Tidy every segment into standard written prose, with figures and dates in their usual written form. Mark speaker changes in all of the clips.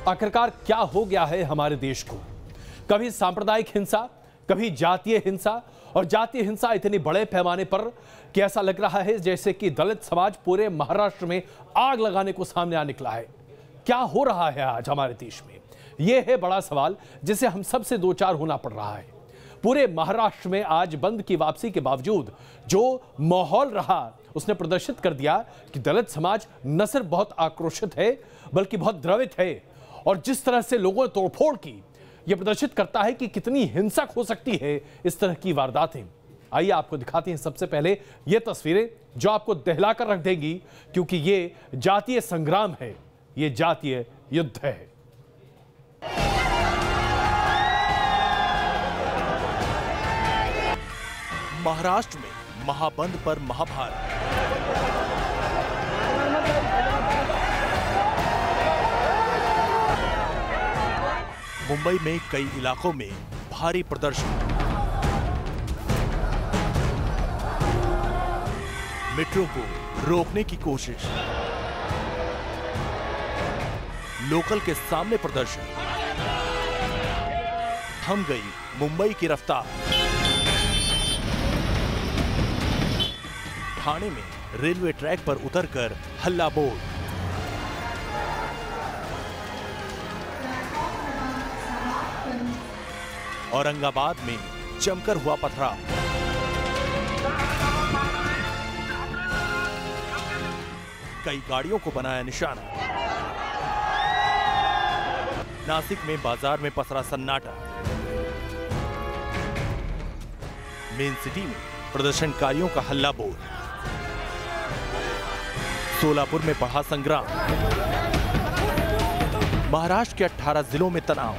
Speaker 1: आखिरकार क्या हो गया है हमारे देश को? कभी सांप्रदायिक हिंसा, कभी जातीय हिंसा, और जातीय हिंसा इतनी बड़े पैमाने पर कि ऐसा लग रहा है जैसे कि दलित समाज पूरे महाराष्ट्र में आग लगाने को सामने आ निकला है। क्या हो रहा है आज हमारे देश में? यह है बड़ा सवाल जिसे हम सबसे दो चार होना पड़ रहा है। पूरे महाराष्ट्र में आज बंद की वापसी के बावजूद जो माहौल रहा उसने प्रदर्शित कर दिया कि दलित समाज न सिर्फ बहुत आक्रोशित है बल्कि बहुत द्रवित है। और जिस तरह से लोगों ने तोड़फोड़ की, यह प्रदर्शित करता है कि कितनी हिंसक हो सकती है इस तरह की वारदातें। आइए आपको दिखाते हैं सबसे पहले ये तस्वीरें जो आपको दहला कर रख देंगी, क्योंकि ये जातीय संग्राम है, ये जातीय युद्ध है।
Speaker 2: महाराष्ट्र में महाबंद पर महाभारत। मुंबई में कई इलाकों में भारी प्रदर्शन। मेट्रो को रोकने की कोशिश। लोकल के सामने प्रदर्शन। थम गई मुंबई की रफ्तार। ठाणे में रेलवे ट्रैक पर उतरकर हल्ला बोल। औरंगाबाद में जमकर हुआ पथराव। कई गाड़ियों को बनाया निशाना। नासिक में बाजार में पसरा सन्नाटा। मेन सिटी में प्रदर्शनकारियों का हल्ला बोल। सोलापुर में बढ़ा संग्राम। महाराष्ट्र के 18 जिलों में तनाव।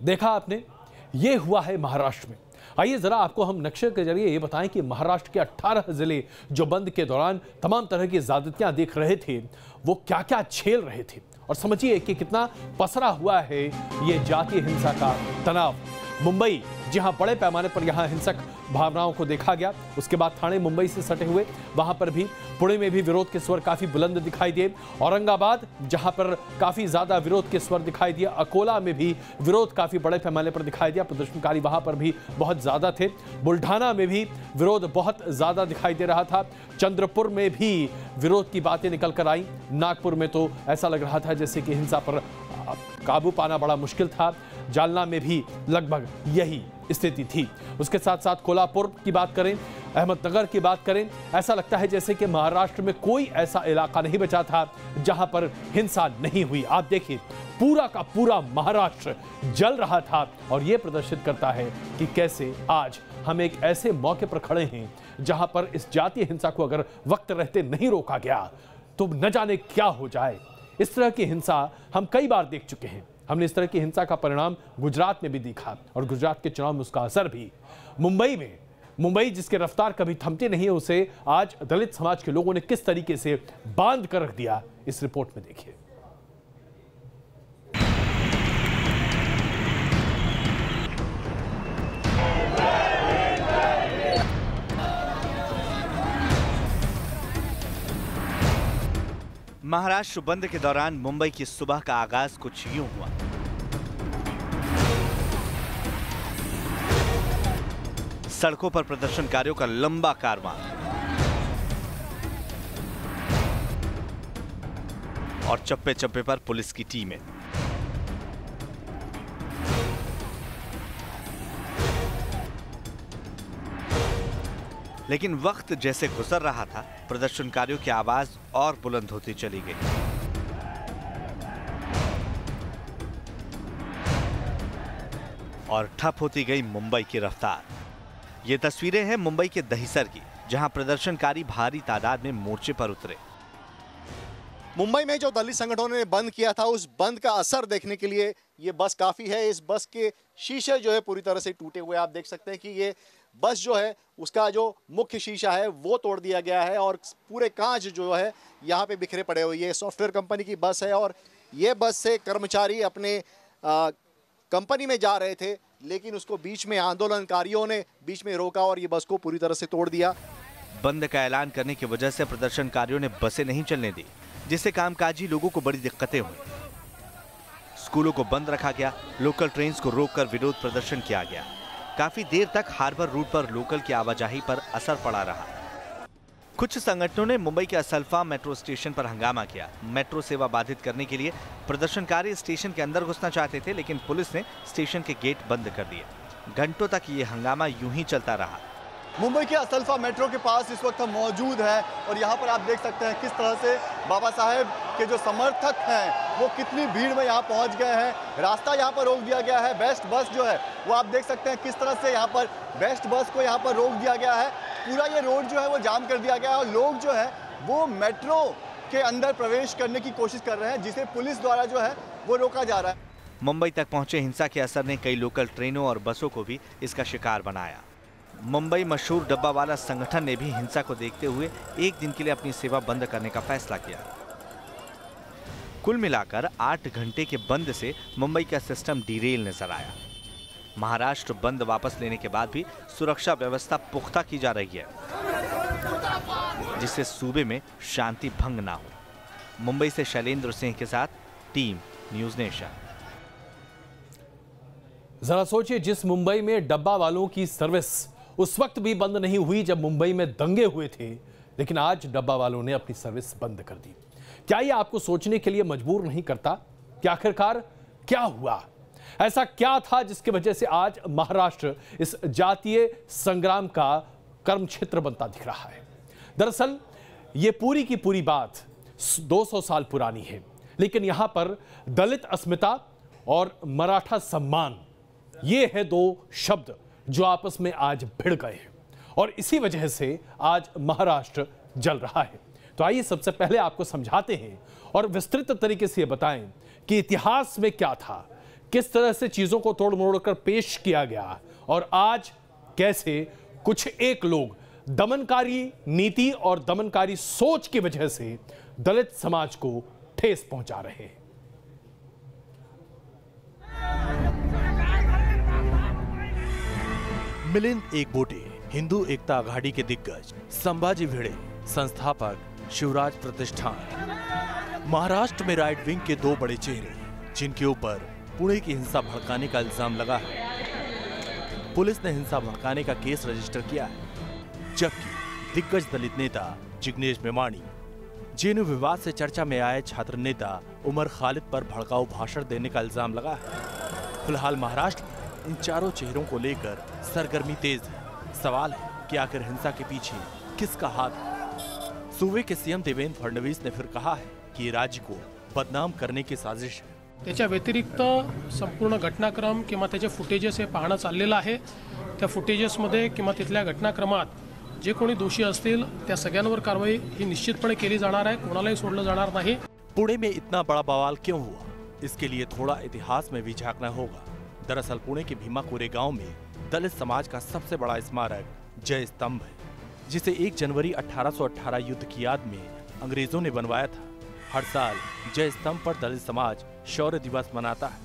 Speaker 1: देखा आपने, ये हुआ है महाराष्ट्र में। आइए जरा आपको हम नक्शे के जरिए ये बताएं कि महाराष्ट्र के 18 जिले जो बंद के दौरान तमाम तरह की ज्यादतियां देख रहे थे, वो क्या क्या झेल रहे थे, और समझिए कि कितना पसरा हुआ है ये जातीय हिंसा का तनाव। मुंबई, जहां बड़े पैमाने पर यहां हिंसक भावनाओं को देखा गया, उसके बाद ठाणे मुंबई से सटे हुए वहां पर भी, पुणे में भी विरोध के स्वर काफी बुलंद दिखाई दिए। औरंगाबाद, जहां पर काफी ज्यादा विरोध के स्वर दिखाई दिए। अकोला में भी विरोध काफी बड़े पैमाने पर दिखाई दिया, प्रदर्शनकारी वहां पर भी बहुत ज्यादा थे। बुल्ढाना में भी विरोध बहुत ज्यादा दिखाई दे रहा था। चंद्रपुर में भी विरोध की बातें निकल कर आई। नागपुर में तो ऐसा लग रहा था जैसे कि हिंसा पर काबू पाना बड़ा मुश्किल था। जालना में भी लगभग यही स्थिति थी। उसके साथ साथ कोल्हापुर की बात करें, अहमदनगर की बात करें, ऐसा लगता है जैसे कि महाराष्ट्र में कोई ऐसा इलाका नहीं बचा था जहां पर हिंसा नहीं हुई। आप देखिए, पूरा का पूरा महाराष्ट्र जल रहा था, और यह प्रदर्शित करता है कि कैसे आज हम एक ऐसे मौके पर खड़े हैं जहां पर इस जातीय हिंसा को अगर वक्त रहते नहीं रोका गया तो न जाने क्या हो जाए। इस तरह की हिंसा हम कई बार देख चुके हैं। हमने इस तरह की हिंसा का परिणाम गुजरात में भी देखा, और गुजरात के चुनाव में उसका असर भी। मुंबई जिसकी रफ्तार कभी थमती नहीं है, उसे आज दलित समाज के लोगों ने किस तरीके से बांध कर रख दिया, इस रिपोर्ट में देखिए।
Speaker 3: महाराष्ट्र बंद के दौरान मुंबई की सुबह का आगाज कुछ यूं हुआ। सड़कों पर प्रदर्शनकारियों का लंबा कारवां, और चप्पे चप्पे पर पुलिस की टीमें। लेकिन वक्त जैसे गुजर रहा था, प्रदर्शनकारियों की आवाज और बुलंद होती चली गई। और ठप होती गई मुंबई की रफ्तार। ये तस्वीरें हैं मुंबई के दहिसर की, जहां प्रदर्शनकारी भारी तादाद में मोर्चे पर उतरे।
Speaker 4: मुंबई में जो दलित संगठनों ने बंद किया था, उस बंद का असर देखने के लिए ये बस काफी है। इस बस के शीशे जो है पूरी तरह से टूटे हुए। आप देख सकते हैं कि ये बस जो है उसका जो मुख्य शीशा है वो तोड़ दिया गया है, और पूरे कांच जो है यहाँ पे बिखरे पड़े हुए। ये सॉफ्टवेयर कंपनी की बस है, और ये बस से कर्मचारी अपने कंपनी में जा रहे थे, लेकिन उसको बीच में आंदोलनकारियों ने बीच में रोका और ये बस को पूरी तरह से तोड़ दिया।
Speaker 3: बंद का ऐलान करने की वजह से प्रदर्शनकारियों ने बसें नहीं चलने दी। जिससे कामकाजी लोगों को बड़ी दिक्कतें हुई। स्कूलों को बंद रखा गया, लोकल ट्रेन्स को रोककर विरोध प्रदर्शन किया गया। काफी देर तक हार्बर रूट पर लोकल की आवाजाही पर असर पड़ा रहा। कुछ संगठनों ने मुंबई के असल्फा मेट्रो स्टेशन पर हंगामा किया। मेट्रो सेवा बाधित करने के लिए प्रदर्शनकारी स्टेशन के अंदर घुसना चाहते थे, लेकिन पुलिस ने स्टेशन के गेट बंद कर दिए। घंटों तक ये हंगामा यूं ही चलता रहा।
Speaker 5: मुंबई के असल्फा मेट्रो के पास इस वक्त हम मौजूद हैं और यहाँ पर आप देख सकते हैं किस तरह से बाबा साहेब के जो समर्थक हैं वो कितनी भीड़ में यहाँ पहुँच गए हैं। रास्ता यहाँ पर रोक दिया गया है। बेस्ट बस जो है वो आप देख सकते हैं किस तरह से यहाँ पर बेस्ट बस को यहाँ पर रोक दिया गया है। पूरा ये रोड जो है वो जाम कर दिया गया है और लोग जो है वो मेट्रो के अंदर प्रवेश करने की कोशिश कर रहे हैं, जिसे पुलिस द्वारा जो है वो रोका जा रहा है।
Speaker 3: मुंबई तक पहुंचे हिंसा के असर ने कई लोकल ट्रेनों और बसों को भी इसका शिकार बनाया। मुंबई मशहूर डब्बावाला संगठन ने भी हिंसा को देखते हुए एक दिन के लिए अपनी सेवा बंद करने का फैसला किया। कुल मिलाकर 8 घंटे के बंद से मुंबई का सिस्टम डिरेल नजर आया। महाराष्ट्र बंद वापस लेने के बाद भी सुरक्षा व्यवस्था पुख्ता की जा रही है, जिससे सूबे में शांति भंग ना हो। मुंबई से शैलेंद्र सिंह के साथ टीम न्यूज़ नेशन।
Speaker 1: जरा सोचिए, जिस मुंबई में डब्बा वालों की सर्विस उस वक्त भी बंद नहीं हुई जब मुंबई में दंगे हुए थे, लेकिन आज डब्बा वालों ने अपनी सर्विस बंद कर दी। क्या ये आपको सोचने के लिए मजबूर नहीं करता कि आखिरकार क्या हुआ? ऐसा क्या था जिसकी वजह से आज महाराष्ट्र इस जातीय संग्राम का कर्म क्षेत्र बनता दिख रहा है? दरअसल ये पूरी की पूरी बात 200 साल पुरानी है, लेकिन यहां पर दलित अस्मिता और मराठा सम्मान, ये है दो शब्द जो आपस में आज भिड़ गए हैं और इसी वजह से आज महाराष्ट्र जल रहा है। तो आइए सबसे पहले आपको समझाते हैं और विस्तृत तरीके से बताएं कि इतिहास में क्या था, किस तरह से चीजों को तोड़ मोड़ कर पेश किया गया और आज कैसे कुछ एक लोग दमनकारी नीति और दमनकारी सोच की वजह से दलित समाज को ठेस पहुंचा रहे हैं।
Speaker 2: मिलिंद एकबोटे, हिंदू एकता आघाड़ी के दिग्गज, संभाजी भिड़े, संस्थापक, शिवराज प्रतिष्ठान। महाराष्ट्र में राइट विंग के दो बड़े चेहरे जिनके ऊपर पुणे की हिंसा भड़काने का इल्जाम लगा है। पुलिस ने हिंसा भड़काने का केस रजिस्टर किया है, जबकि दिग्गज दलित नेता जिग्नेश मेवाणी, जेएनयू विवाद से चर्चा में आए छात्र नेता उमर खालिद पर भड़काऊ भाषण देने का इल्जाम लगा है। फिलहाल महाराष्ट्र में इन चारों चेहरों को लेकर सरगर्मी तेज है। सवाल है कि आखिर हिंसा के पीछे किसका हाथ है? सूबे के सीएम देवेंद्र फडणवीस ने फिर कहा है कि ये राज्य को बदनाम करने की साजिश है।
Speaker 6: त्याच्या व्यतिरिक्त संपूर्ण घटनाक्रम किंवा त्याचे फुटेजेस हे पाहणं चाललेलं आहे। त्या फुटेजेसमध्ये किंवा तिथल्या घटनाक्रमात जे कोणी दोषी असतील त्या सगळ्यांवर कारवाई ही निश्चितपणे केली जाणार आहे, कोणालाही सोडलं जाणार नाही।
Speaker 2: पुणे में इतना बड़ा बवाल क्यों हुआ, इसके लिए थोड़ा इतिहास में भी झांकना होगा। दरअसल पुणे के भीमा कोरेगांव में दलित समाज का सबसे बड़ा स्मारक जय स्तंभ है, जिसे 1 जनवरी 1818 युद्ध की याद में अंग्रेजों ने बनवाया था। हर साल जय स्तंभ पर दलित समाज शौर्य दिवस मनाता है।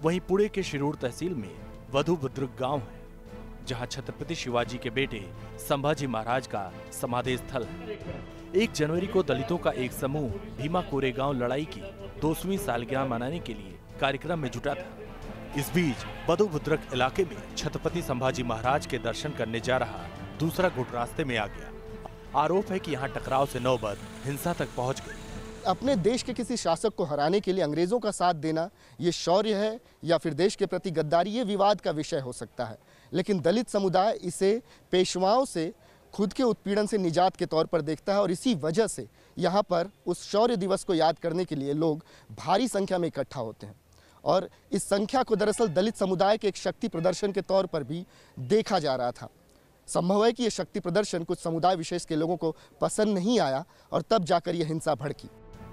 Speaker 2: वहीं पुणे के शिरूर तहसील में वधु बुद्रुक गांव है, जहां छत्रपति शिवाजी के बेटे संभाजी महाराज का समाधि स्थल है। 1 जनवरी को दलितों का एक समूह भीमा कोरेगांव लड़ाई की 200वीं सालगिरह मनाने के लिए कार्यक्रम में जुटा था। इस बीच वधु बुद्रुक इलाके में छत्रपति संभाजी महाराज के दर्शन करने जा रहा दूसरा गुट रास्ते में आ गया। आरोप है कि यहाँ टकराव से नौबत हिंसा तक पहुँच गई।
Speaker 7: अपने देश के किसी शासक को हराने के लिए अंग्रेजों का साथ देना ये शौर्य है या फिर देश के प्रति गद्दारी, ये विवाद का विषय हो सकता है। लेकिन दलित समुदाय इसे पेशवाओं से खुद के उत्पीड़न से निजात के तौर पर देखता है और इसी वजह से यहाँ पर उस शौर्य दिवस को याद करने के लिए लोग भारी संख्या में इकट्ठा होते हैं। और इस संख्या को दरअसल दलित समुदाय के एक शक्ति प्रदर्शन के तौर पर भी देखा जा रहा था। संभव है कि यह शक्ति प्रदर्शन कुछ समुदाय विशेष के लोगों को पसंद नहीं आया और तब जाकर यह हिंसा भड़की।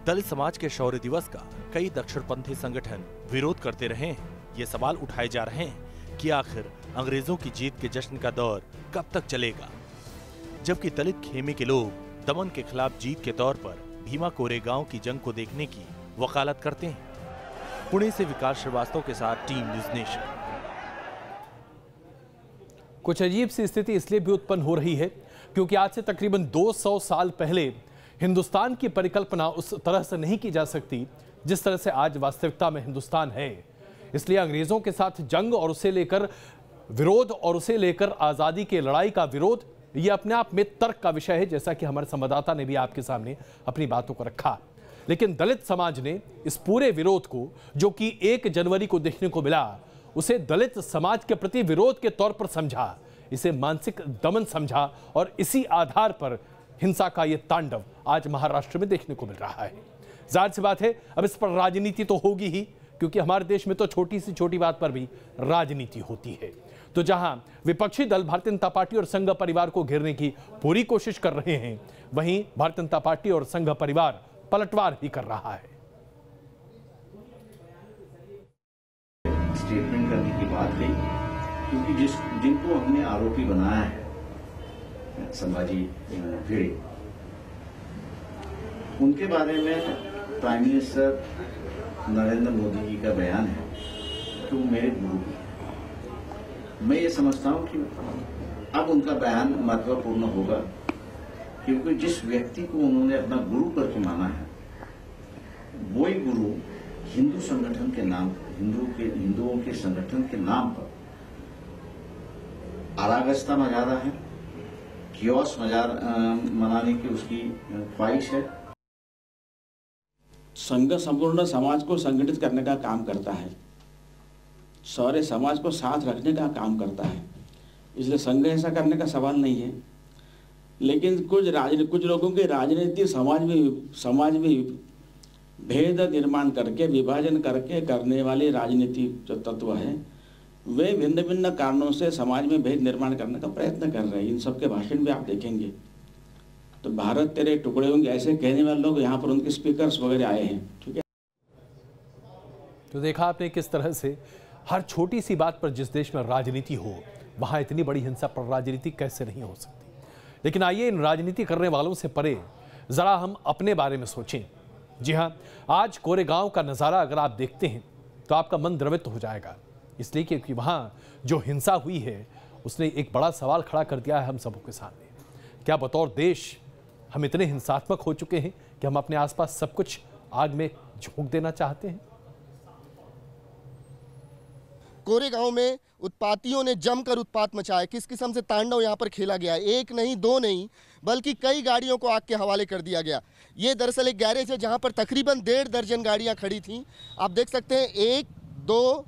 Speaker 2: दलित समाज के शौर्य दिवस का कई दक्षिणपंथी संगठन विरोध करते रहे हैं। ये सवाल उठाए जा रहे हैं कि आखिर अंग्रेजों की जीत के जश्न का दौर कब तक चलेगा, जबकि दलित खेमे के लोग दमन के खिलाफ जीत के तौर पर भीमा कोरेगांव की जंग को देखने की वकालत करते हैं। पुणे से विकास श्रीवास्तव के साथ टीम न्यूज़ नेशन।
Speaker 1: कुछ अजीब सी स्थिति इसलिए भी उत्पन्न हो रही है क्योंकि आज से तकरीबन 200 साल पहले हिंदुस्तान की परिकल्पना उस तरह से नहीं की जा सकती जिस तरह से आज वास्तविकता में हिंदुस्तान है। इसलिए अंग्रेजों के साथ जंग और उसे लेकर विरोध और उसे लेकर आजादी की लड़ाई का विरोध, यह अपने आप में तर्क का विषय है, जैसा कि हमारे संवाददाता ने भी आपके सामने अपनी बातों को रखा। लेकिन दलित समाज ने इस पूरे विरोध को, जो कि 1 जनवरी को देखने को मिला, उसे दलित समाज के प्रति विरोध के तौर पर समझा, इसे मानसिक दमन समझा और इसी आधार पर हिंसा का यह तांडव आज महाराष्ट्र में देखने को मिल रहा है। जाहिर सी बात है, अब इस पर राजनीति तो होगी ही, क्योंकि हमारे देश में तो छोटी सी छोटी बात पर भी राजनीति होती है। तो जहां विपक्षी दल भारतीय जनता पार्टी और संघ परिवार को घेरने की पूरी कोशिश कर रहे हैं, वहीं भारतीय जनता पार्टी और संघ परिवार पलटवार ही कर रहा है।
Speaker 8: स्टेटमेंट करने की बात कही, क्योंकि जिनको हमने आरोपी बनाया है संभाजी भिड़े, उनके बारे में प्राइम मिनिस्टर नरेंद्र मोदी जी का बयान है कि वो मेरे गुरु हैं। मैं ये समझता हूं कि अब उनका बयान महत्वपूर्ण होगा, क्योंकि जिस व्यक्ति को उन्होंने अपना गुरु करके माना है, वही गुरु हिंदू संगठन के नाम, हिंदुओं के संगठन के नाम पर अराजकता मचा रहा है, कियोस मनाने की उसकी ख्वाहिश है।
Speaker 9: संघ संपूर्ण समाज को संगठित करने का काम करता है, सारे समाज को साथ रखने का काम करता है, इसलिए संघ ऐसा करने का सवाल नहीं है। लेकिन कुछ लोगों की राजनीति समाज में भेद निर्माण करके, विभाजन करके करने वाली राजनीति जो तत्व है, वे भिन्न भिन्न कारणों से समाज में भेद निर्माण करने का प्रयत्न कर रहे हैं। इन सबके भाषण भी आप देखेंगे तो भारत तेरे टुकड़े होंगे ऐसे कहने वाले लोग यहाँ पर उनके स्पीकर्स वगैरह आए हैं। ठीक है,
Speaker 1: तो देखा आपने किस तरह से हर छोटी सी बात पर जिस देश में राजनीति हो, वहां इतनी बड़ी हिंसा पर राजनीति कैसे नहीं हो सकती। लेकिन आइए इन राजनीति करने वालों से परे जरा हम अपने बारे में सोचें। जी हां, आज कोरेगांव का नजारा अगर आप देखते हैं तो आपका मन द्रवित हो जाएगा, इसलिए क्योंकि वहां जो हिंसा हुई है उसने एक बड़ा सवाल खड़ा कर दिया है हम सबों के सामने। क्या बतौर देश हम इतने हिंसात्मक हो चुके हैं कि हम अपने आसपास सब कुछ आग में झोंक देना चाहते हैं?
Speaker 7: कोरेगांव में उत्पातियों ने जमकर उत्पात मचाया। किस किस्म से तांडव यहाँ पर खेला गया, 1 नहीं 2 नहीं बल्कि कई गाड़ियों को आग के हवाले कर दिया गया। ये दरअसल एक गैरेज है जहाँ पर तकरीबन 1.5 दर्जन गाड़ियाँ खड़ी थीं। आप देख सकते हैं 1 2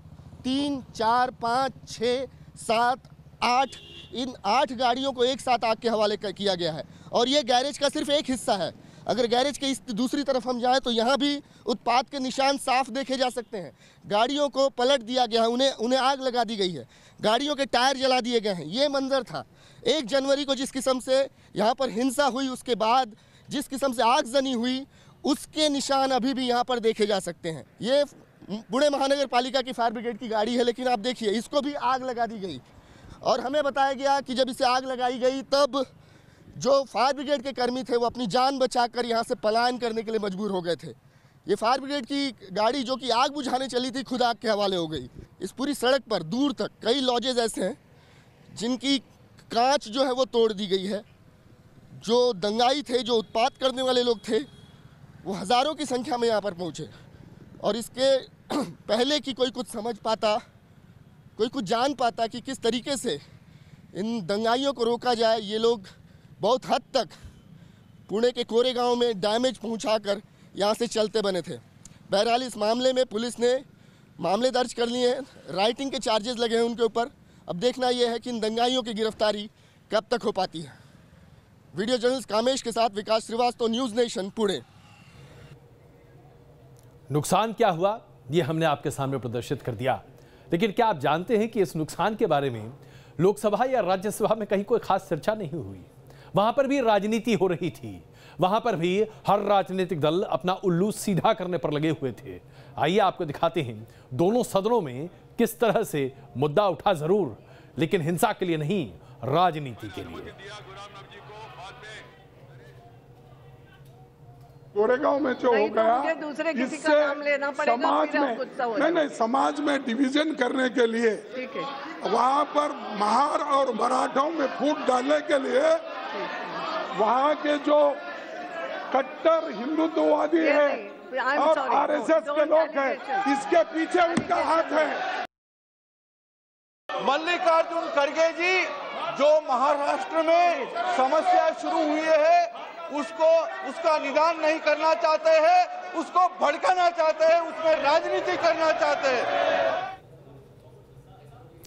Speaker 7: 3 4 5 6 7 8, इन 8 गाड़ियों को एक साथ आग के हवाले किया गया है। और ये गैरेज का सिर्फ एक हिस्सा है। अगर गैरेज के इस दूसरी तरफ हम जाएं तो यहाँ भी उत्पात के निशान साफ देखे जा सकते हैं। गाड़ियों को पलट दिया गया है, उन्हें आग लगा दी गई है, गाड़ियों के टायर जला दिए गए हैं। ये मंजर था 1 जनवरी को जिस किस्म से यहाँ पर हिंसा हुई, उसके बाद जिस किस्म से आगजनी हुई, उसके निशान अभी भी यहाँ पर देखे जा सकते हैं। ये पुणे महानगर पालिका की फायर ब्रिगेड की गाड़ी है, लेकिन आप देखिए इसको भी आग लगा दी गई। और हमें बताया गया कि जब इसे आग लगाई गई तब जो फायर ब्रिगेड के कर्मी थे वो अपनी जान बचाकर यहाँ से पलायन करने के लिए मजबूर हो गए थे। ये फायर ब्रिगेड की गाड़ी जो कि आग बुझाने चली थी खुद आग के हवाले हो गई। इस पूरी सड़क पर दूर तक कई लॉजेज ऐसे हैं जिनकी कांच जो है वो तोड़ दी गई है। जो दंगाई थे, जो उत्पात करने वाले लोग थे, वो हज़ारों की संख्या में यहाँ पर पहुँचे। और इसके पहले कि कोई कुछ समझ पाता, कोई कुछ जान पाता कि किस तरीके से इन दंगाइयों को रोका जाए, ये लोग बहुत हद तक पुणे के कोरेगांव में डैमेज पहुंचाकर यहाँ से चलते बने थे। बहरहाल इस मामले में पुलिस ने मामले दर्ज कर लिए हैं, राइटिंग के चार्जेस लगे हैं उनके ऊपर। अब देखना यह है कि इन दंगाइयों की गिरफ्तारी कब तक हो पाती है। वीडियो जर्नलिस्ट कामेश के साथ विकास श्रीवास्तव, न्यूज़ नेशन, पुणे।
Speaker 1: नुकसान क्या हुआ ये हमने आपके सामने प्रदर्शित कर दिया, लेकिन क्या आप जानते हैं कि इस नुकसान के बारे में लोकसभा या राज्यसभा में कहीं कोई खास चर्चा नहीं हुई। वहां पर भी राजनीति हो रही थी, वहां पर भी हर राजनीतिक दल अपना उल्लू सीधा करने पर लगे हुए थे। आइए आपको दिखाते हैं दोनों सदनों में किस तरह से मुद्दा उठा जरूर, लेकिन हिंसा के लिए नहीं, राजनीति के लिए।
Speaker 10: कोरेगांव में जो हो गया,
Speaker 11: दूसरे किसी
Speaker 10: इससे
Speaker 11: का नाम लेना पड़ेगा,
Speaker 10: समाज में नहीं समाज में डिवीजन करने के लिए, वहाँ पर महार और मराठों में फूट डालने के लिए वहाँ के जो कट्टर हिंदुत्ववादी है और आरएसएस के लोग हैं, इसके पीछे उनका हाथ है।
Speaker 11: मल्लिकार्जुन खड़गे जी जो महाराष्ट्र में समस्या शुरू हुई है उसका निदान नहीं करना चाहते हैं, उसको भड़काना चाहते हैं, उसमें राजनीति करना चाहते हैं।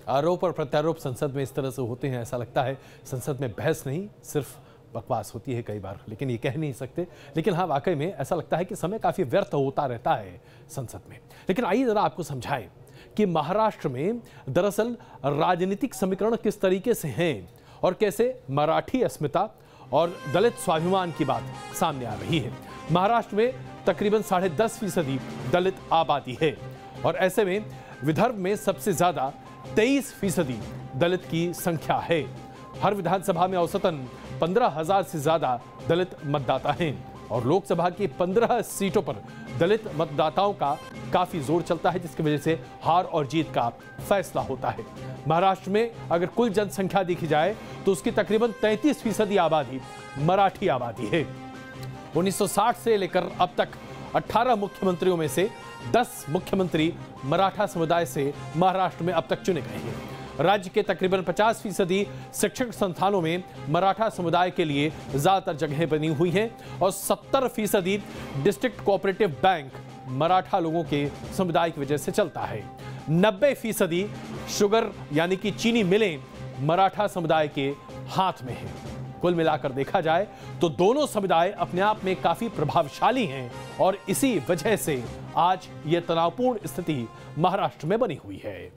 Speaker 1: आरोप और प्रत्यारोप संसद में इस तरह से होते हैं, ऐसा लगता है संसद में बहस नहीं सिर्फ बकवास होती है कई बार, लेकिन ये कह नहीं सकते। लेकिन हाँ, वाकई में ऐसा लगता है कि समय काफी व्यर्थ होता रहता है संसद में। लेकिन आइए जरा आपको समझाएं कि महाराष्ट्र में दरअसल राजनीतिक समीकरण किस तरीके से हैं और कैसे मराठी अस्मिता और दलित स्वाभिमान की बात सामने आ रही है। महाराष्ट्र में तकरीबन 10.5% दलित आबादी है और ऐसे में विदर्भ में सबसे ज्यादा 23% दलित की संख्या है। हर विधानसभा में औसतन 15,000 से ज्यादा दलित मतदाता हैं और लोकसभा की 15 सीटों पर दलित मतदाताओं का काफी जोर चलता है, जिसकी वजह से हार और जीत का फैसला होता है। महाराष्ट्र में अगर कुल जनसंख्या देखी जाए तो उसकी तकरीबन 33% आबादी मराठी आबादी है। 1960 से लेकर अब तक 18 मुख्यमंत्रियों में से 10 मुख्यमंत्री मराठा समुदाय से महाराष्ट्र में अब तक चुने गए हैं। राज्य के तकरीबन 50% शिक्षक संस्थानों में मराठा समुदाय के लिए ज्यादातर जगहें बनी हुई हैं और 70% डिस्ट्रिक्ट कोऑपरेटिव बैंक मराठा लोगों के समुदाय की वजह से चलता है। 90% शुगर यानी कि चीनी मिलें मराठा समुदाय के हाथ में हैं। कुल मिलाकर देखा जाए तो दोनों समुदाय अपने आप में काफी प्रभावशाली हैं और इसी वजह से आज यह तनावपूर्ण स्थिति महाराष्ट्र में बनी हुई है।